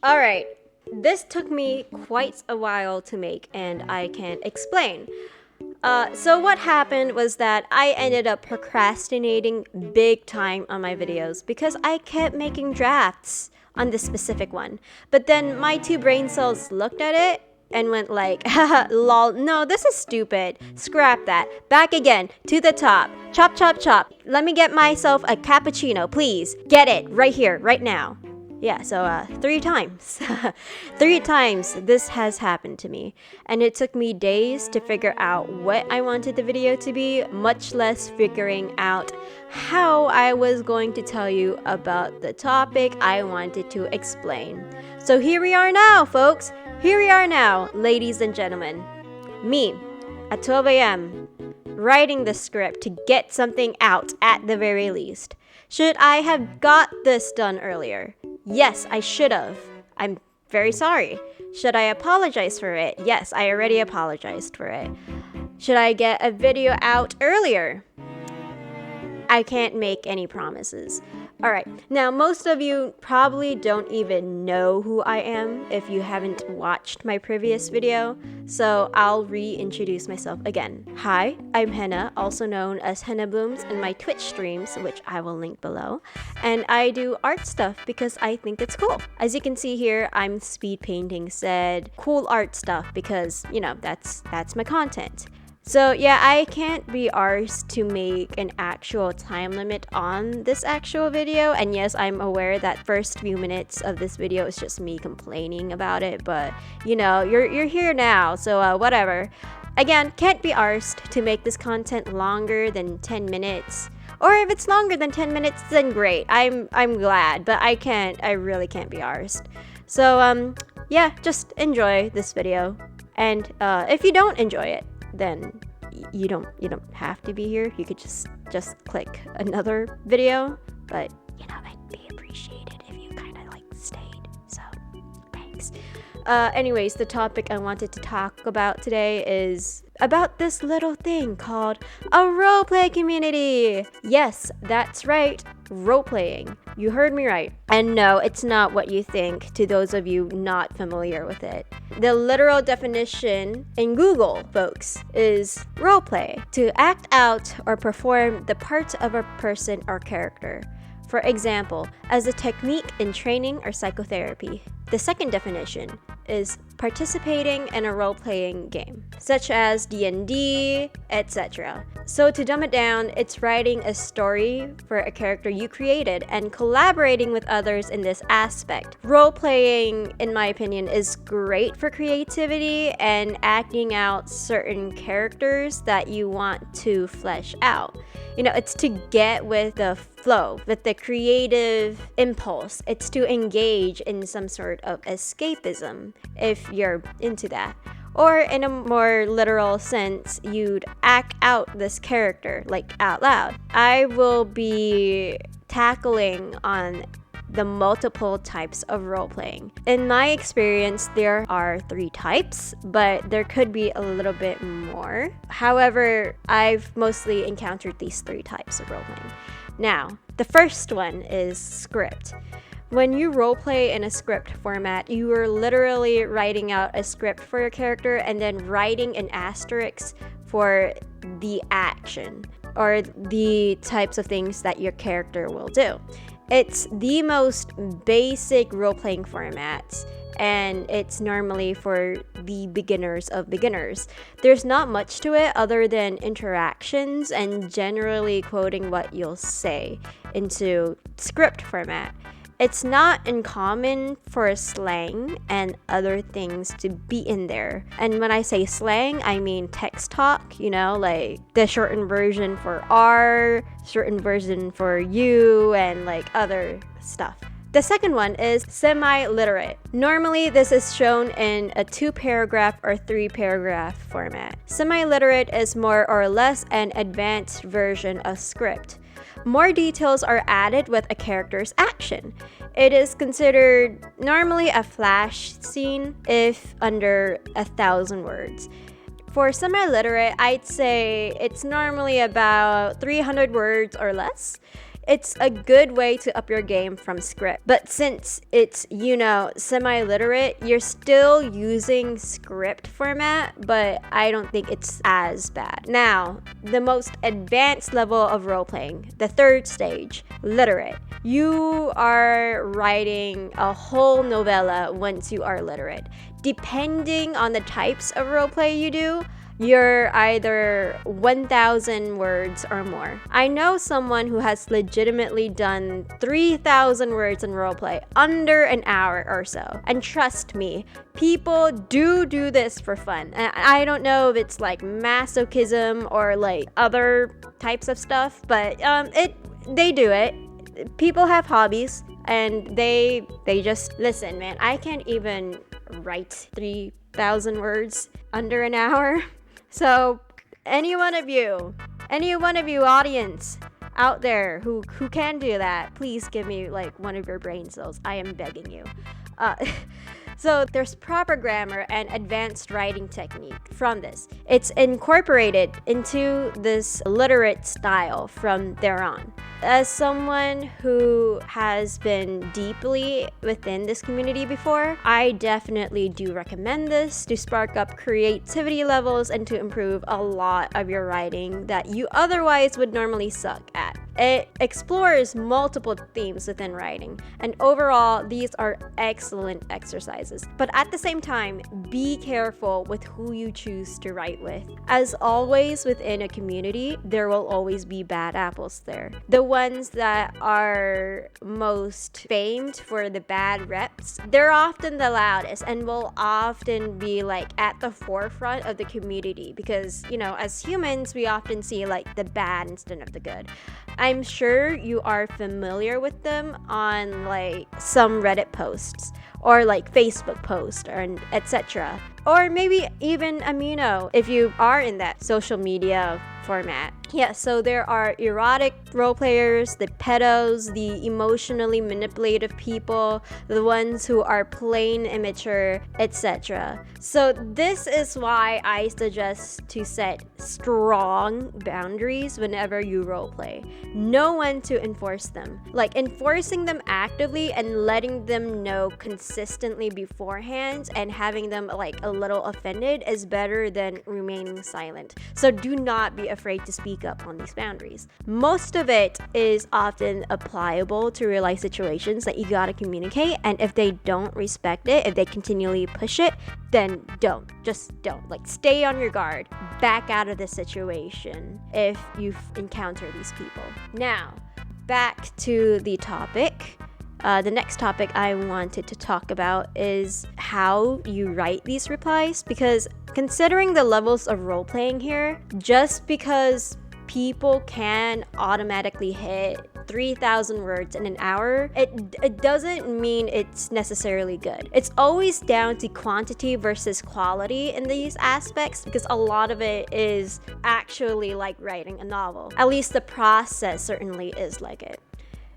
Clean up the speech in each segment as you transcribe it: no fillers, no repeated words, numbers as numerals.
Alright, this took me quite a while to make, and I can't explain. So what happened was that I ended up procrastinating big time on my videos because I kept making drafts on this specific one. But then my two brain cells looked at it and went like, haha, lol, no, this is stupid. Scrap that. Back again, to the top. Chop, chop, chop. Let me get myself a cappuccino, please. Get it, right here, right now. Yeah, so 3 times. 3 times this has happened to me. And it took me days to figure out what I wanted the video to be, much less figuring out how I was going to tell you about the topic I wanted to explain. So here we are now, folks. Here we are now, ladies and gentlemen. Me, at 12 a.m., writing the script to get something out at the very least. Should I have got this done earlier? Yes, I should have. I'm very sorry. Should I apologize for it? Yes, I already apologized for it. Should I get a video out earlier? I can't make any promises. Alright, now most of you probably don't even know who I am if you haven't watched my previous video, so I'll reintroduce myself again. Hi, I'm Henna, also known as Henna Blooms in my Twitch streams, which I will link below, and I do art stuff because I think it's cool. As you can see here, I'm speed painting said cool art stuff because, you know, that's my content. So yeah, I can't be arsed to make an actual time limit on this actual video, and yes, I'm aware that first few minutes of this video is just me complaining about it, but you know, you're here now, so whatever. Again, can't be arsed to make this content longer than 10 minutes. Or if it's longer than 10 minutes, then great. I'm glad, but I really can't be arsed. So yeah, just enjoy this video. And if you don't enjoy it, then you don't have to be here. You could just click another video, but you know, I'd be appreciated if you kind of like stayed, so thanks. Anyways, the topic I wanted to talk about today is about this little thing called a roleplay community. Yes, that's right, roleplaying. You heard me right. And no, it's not what you think, to those of you not familiar with it. The literal definition in Google, folks, is roleplay, to act out or perform the parts of a person or character. For example, as a technique in training or psychotherapy. The second definition is participating in a role-playing game, such as D&D, etc. So to dumb it down, it's writing a story for a character you created and collaborating with others in this aspect. Role-playing, in my opinion, is great for creativity and acting out certain characters that you want to flesh out. You know, it's to get with the flow, with the creative impulse. It's to engage in some sort of escapism, if you're into that. Or in a more literal sense, you'd act out this character, like out loud. I will be tackling on the multiple types of role-playing. In my experience, there are 3 types, but there could be a little bit more. However, I've mostly encountered these 3 types of role-playing. Now, the first one is script. When you roleplay in a script format, you are literally writing out a script for your character and then writing an asterisk for the action or the types of things that your character will do. It's the most basic role-playing format, and it's normally for the beginners of beginners. There's not much to it other than interactions and generally quoting what you'll say into script format. It's not uncommon for slang and other things to be in there. And when I say slang, I mean text talk, you know, like the shortened version for R, shortened version for U, and like other stuff. The second one is semi-literate. Normally, this is shown in a 2-paragraph or 3-paragraph format. Semi-literate is more or less an advanced version of script. More details are added with a character's action. It is considered normally a flash scene if under 1,000 words. For semi-literate, I'd say it's normally about 300 words or less. It's a good way to up your game from script. But since it's, semi-literate, you're still using script format, but I don't think it's as bad. Now, the most advanced level of role-playing, the third stage, literate. You are writing a whole novella once you are literate. Depending on the types of roleplay you do, you're either 1,000 words or more. I know someone who has legitimately done 3,000 words in roleplay under an hour or so. And trust me, people do this for fun. I don't know if it's like masochism or like other types of stuff, but they do it. People have hobbies and they just listen, man. I can't even write 3,000 words under an hour. So any one of you audience out there who can do that, please give me like one of your brain cells. I am begging you. So there's proper grammar and advanced writing technique from this. It's incorporated into this literate style from there on. As someone who has been deeply within this community before, I definitely do recommend this to spark up creativity levels and to improve a lot of your writing that you otherwise would normally suck at. It explores multiple themes within writing, and overall, these are excellent exercises. But at the same time, be careful with who you choose to write with. As always within a community, there will always be bad apples there. The ones that are most famed for the bad reps, they're often the loudest and will often be like at the forefront of the community because, as humans, we often see like the bad instead of the good. I'm sure you are familiar with them on like some Reddit posts or like Facebook posts or etc. Or maybe even Amino if you are in that social media format. Yeah, so there are erotic role players, the pedos, the emotionally manipulative people, the ones who are plain immature, etc. So this is why I suggest to set strong boundaries whenever you roleplay. Know when to enforce them. Like enforcing them actively and letting them know consistently beforehand and having them like a little offended is better than remaining silent. So do not be afraid to speak up on these boundaries. Most of it is often applicable to real life situations that you gotta communicate, and if they don't respect it, if they continually push it, then just don't. Like stay on your guard, back out of the situation if you encounter these people. Now, back to the topic. The next topic I wanted to talk about is how you write these replies, because considering the levels of role playing here, just because people can automatically hit 3,000 words in an hour, it doesn't mean it's necessarily good. It's always down to quantity versus quality in these aspects, because a lot of it is actually like writing a novel. At least the process certainly is like it.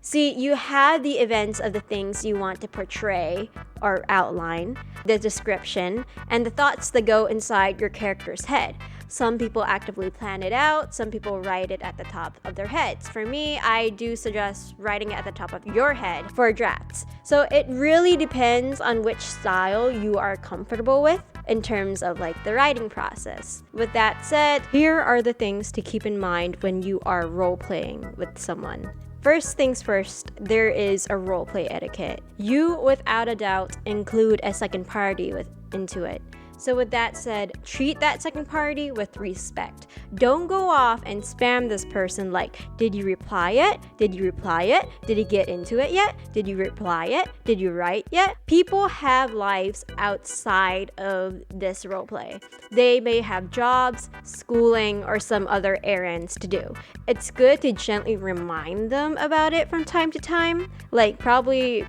See, you have the events of the things you want to portray or outline, the description, and the thoughts that go inside your character's head. Some people actively plan it out, some people write it at the top of their heads. For me, I do suggest writing it at the top of your head for drafts. So it really depends on which style you are comfortable with in terms of like the writing process. With that said, here are the things to keep in mind when you are role-playing with someone. First things first, there is a roleplay etiquette. You, without a doubt, include a second party into it. So with that said, treat that second party with respect. Don't go off and spam this person like, did you reply yet? Did you reply yet? Did he get into it yet? Did you reply yet? Did you write yet? People have lives outside of this roleplay. They may have jobs, schooling, or some other errands to do. It's good to gently remind them about it from time to time, like probably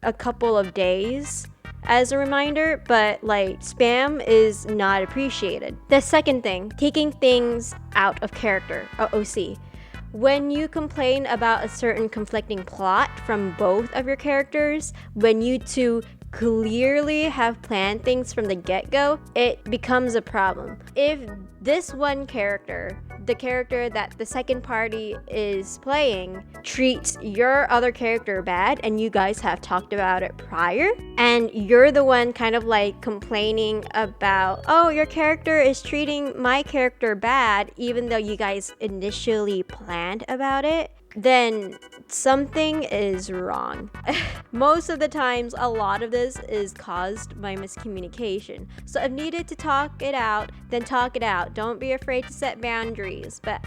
a couple of days as a reminder, but like spam is not appreciated. The second thing, taking things out of character, OC. When you complain about a certain conflicting plot from both of your characters, when you two clearly have planned things from the get-go, it becomes a problem. If this one character, the character that the second party is playing, treats your other character bad and you guys have talked about it prior, and you're the one kind of like complaining about, oh, your character is treating my character bad even though you guys initially planned about it, then something is wrong. Most of the times, a lot of this is caused by miscommunication. So if needed to talk it out, then talk it out. Don't be afraid to set boundaries. But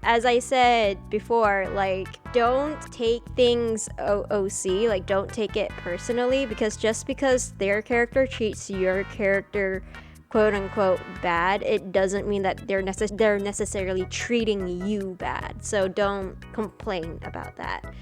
as I said before, like, don't take things OOC, like, don't take it personally, because just because their character treats your character quote unquote bad, it doesn't mean that they're necessarily treating you bad. So don't complain about that.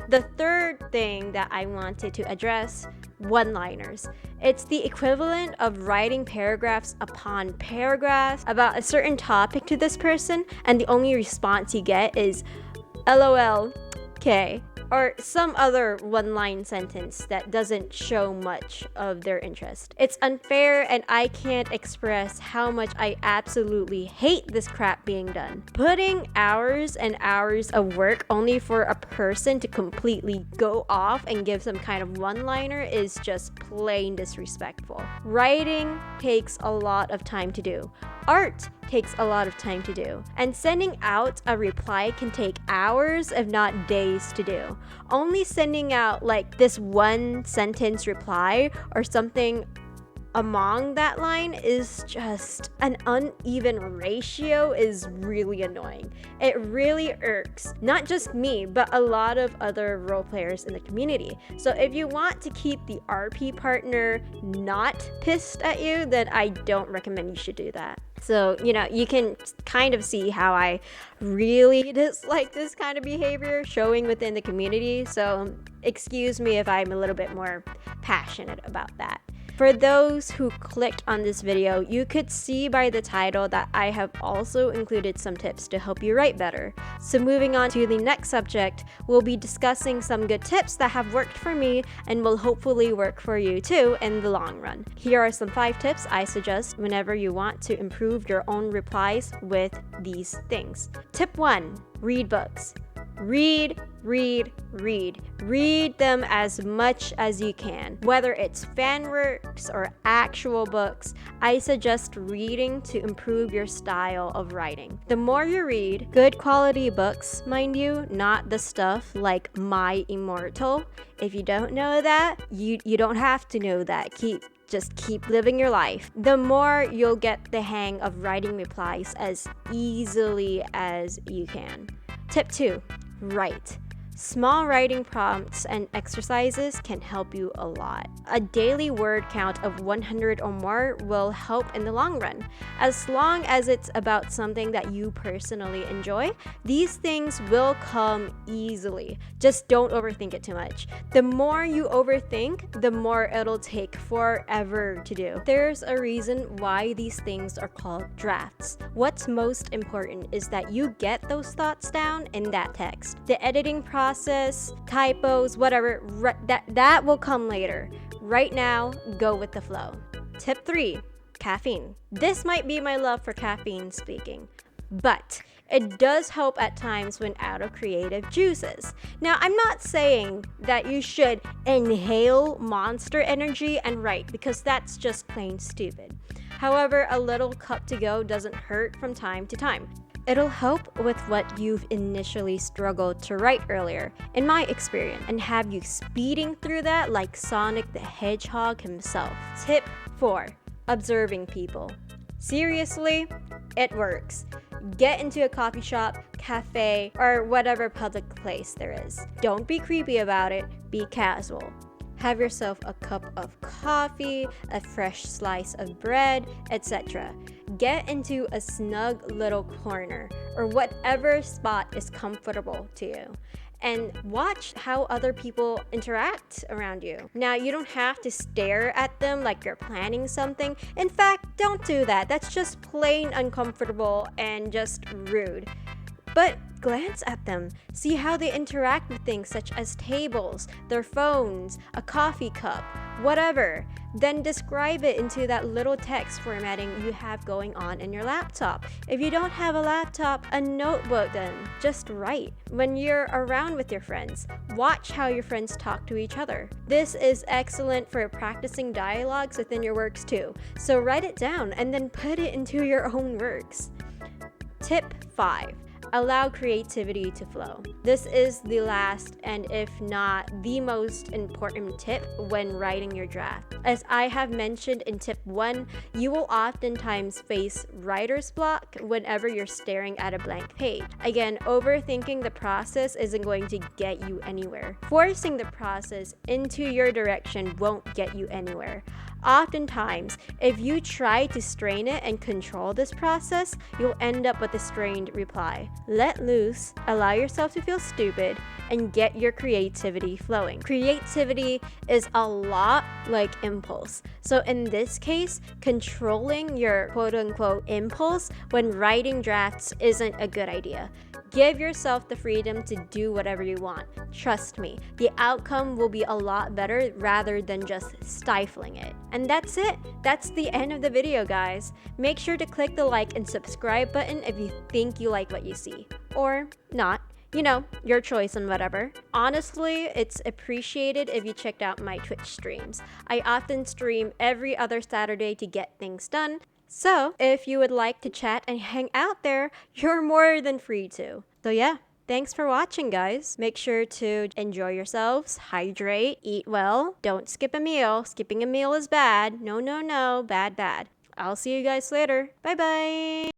The third thing that I wanted to address, one-liners. It's the equivalent of writing paragraphs upon paragraphs about a certain topic to this person, and the only response you get is LOL, okay, or some other one-line sentence that doesn't show much of their interest. It's unfair, and I can't express how much I absolutely hate this crap being done. Putting hours and hours of work only for a person to completely go off and give some kind of one-liner is just plain disrespectful. Writing takes a lot of time to do. Art takes a lot of time to do, and sending out a reply can take hours, if not days, to do. Only sending out like this one sentence reply or something among that line is just an uneven ratio is really annoying. It really irks not just me, but a lot of other role players in the community. So if you want to keep the RP partner not pissed at you, then I don't recommend you should do that. So, you can kind of see how I really dislike this kind of behavior showing within the community. So excuse me if I'm a little bit more passionate about that. For those who clicked on this video, you could see by the title that I have also included some tips to help you write better. So moving on to the next subject, we'll be discussing some good tips that have worked for me and will hopefully work for you too in the long run. Here are some 5 tips I suggest whenever you want to improve your own replies with these things. Tip 1, read books. Read them as much as you can. Whether it's fan works or actual books, I suggest reading to improve your style of writing. The more you read, good quality books, mind you, not the stuff like My Immortal. If you don't know that, you don't have to know that. Just keep living your life. The more you'll get the hang of writing replies as easily as you can. Tip 2, write. Small writing prompts and exercises can help you a lot. A daily word count of 100 or more will help in the long run. As long as it's about something that you personally enjoy, these things will come easily. Just don't overthink it too much. The more you overthink, the more it'll take forever to do. There's a reason why these things are called drafts. What's most important is that you get those thoughts down in that text. The editing process, typos, whatever, that will come later. Right now, go with the flow. Tip 3, caffeine. This might be my love for caffeine speaking, but it does help at times when out of creative juices. Now, I'm not saying that you should inhale Monster Energy and write, because that's just plain stupid. However, a little cup to go doesn't hurt from time to time. It'll help with what you've initially struggled to write earlier, in my experience, and have you speeding through that like Sonic the Hedgehog himself. Tip 4, observing people. Seriously, it works. Get into a coffee shop, cafe, or whatever public place there is. Don't be creepy about it, be casual. Have yourself a cup of coffee, a fresh slice of bread, etc. Get into a snug little corner or whatever spot is comfortable to you, and watch how other people interact around you. Now, you don't have to stare at them like you're planning something. In fact, don't do that. That's just plain uncomfortable and just rude. But glance at them. See how they interact with things such as tables, their phones, a coffee cup, whatever. Then describe it into that little text formatting you have going on in your laptop. If you don't have a laptop, a notebook then. Just write. When you're around with your friends, watch how your friends talk to each other. This is excellent for practicing dialogues within your works too. So write it down and then put it into your own works. Tip 5. Allow creativity to flow. This is the last and if not the most important tip when writing your draft. As I have mentioned in tip 1, you will oftentimes face writer's block whenever you're staring at a blank page. Again, overthinking the process isn't going to get you anywhere. Forcing the process into your direction won't get you anywhere. Oftentimes, if you try to strain it and control this process, you'll end up with a strained reply. Let loose, allow yourself to feel stupid, and get your creativity flowing. Creativity is a lot like impulse. So in this case, controlling your quote-unquote impulse when writing drafts isn't a good idea. Give yourself the freedom to do whatever you want. Trust me, the outcome will be a lot better rather than just stifling it. And that's it. That's the end of the video, guys. Make sure to click the like and subscribe button if you think you like what you see. Or not. You know, your choice on whatever. Honestly, it's appreciated if you checked out my Twitch streams. I often stream every other Saturday to get things done. So, if you would like to chat and hang out there, you're more than free to. So yeah, thanks for watching, guys. Make sure to enjoy yourselves, hydrate, eat well, don't skip a meal. Skipping a meal is bad. No, no, no, bad, bad. I'll see you guys later. Bye-bye.